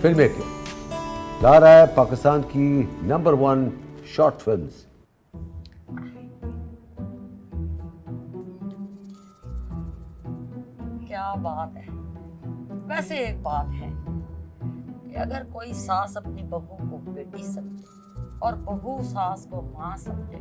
Film maker ला रहा है पाकिस्तान की नंबर 1 शॉर्ट फिल्म्स। क्या बात है। वैसे एक बात है कि अगर कोई सास अपनी बहू को बेटी समझे और बहू सास को माँ समझे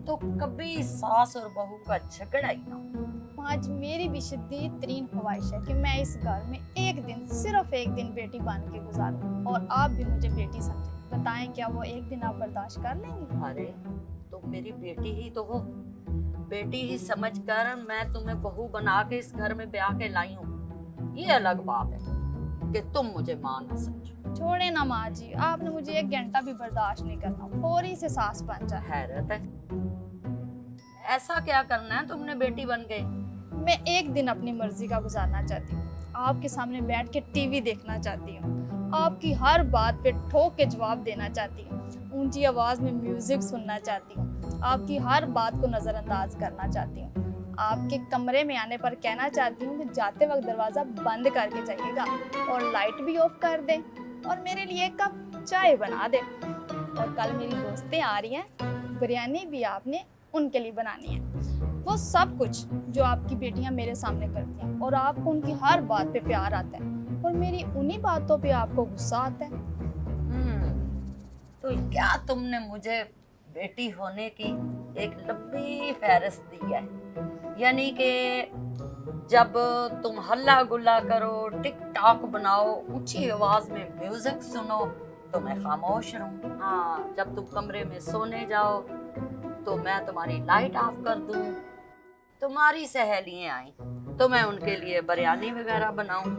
तो कभी सास और बहू का झगड़ा ही ना हो। आज मेरी भी शिद्दत तरीन ख्वाहिश है कि मैं इस घर में एक दिन, सिर्फ एक दिन बेटी बन के गुजारूं और आप भी मुझे बेटी समझें। बताएं, क्या वो एक दिन आप बर्दाश्त कर लेंगी? अरे तुम मेरी बेटी ही तो हो, बेटी ही समझकर मैं तुम्हें बहू बना के इस घर में ब्याह के लाई हूँ। ये अलग बात है कि तुम मुझे माँ ना समझो। छोड़े ना माँ जी, आपने मुझे एक घंटा भी बर्दाश्त नहीं करना, फौरी से सास बन जाए। हैरत है, ऐसा क्या करना है तुमने बेटी बन गई? मैं एक दिन अपनी मर्जी का गुजारना चाहती हूँ, आपके सामने बैठ के टीवी देखना चाहती हूँ, आपकी हर बात पे ठोक के जवाब देना चाहती हूँ, ऊंची आवाज में म्यूजिक सुनना चाहती हूँ, आपकी हर बात को नजरअंदाज करना चाहती हूँ, आपके कमरे में आने पर कहना चाहती हूँ कि जाते वक्त दरवाजा बंद करके जाइएगा और लाइट भी ऑफ कर दे और मेरे लिए एक कप चाय बना दे। और कल मेरी दोस्तें आ रही हैं, बिरयानी भी आपने उनके लिए बनानी है। वो सब कुछ जो आपकी बेटियां मेरे सामने करती हैं और आपको उनकी हर बात पे प्यार आता है और मेरी उन्हीं बातों पे आपको गुस्सा आता है। तो क्या तुमने मुझे बेटी होने की एक लंबी फहरिस्त दी है, यानी कि जब तुम हल्ला गुल्ला करो, टिक टाक बनाओ, ऊंची आवाज में म्यूजिक सुनो तो मैं खामोश रहूं। हाँ, जब तुम कमरे में सोने जाओ तो मैं तुम्हारी लाइट ऑफ कर दूं। तुम्हारी सहेलियां आई तो मैं उनके लिए बिरयानी वगैरह बनाऊं।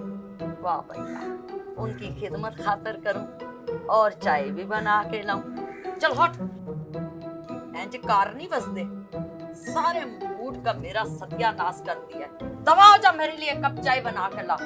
वाह भाई वाह, उनकी खिदमत खातर करूं और चाय भी बना के लाऊं। चल हट, इंज कार नहीं बसदे, सारे मूड का मेरा सत्यानाश कर दिया। दबाओ जा मेरे लिए कप चाय बना के ला।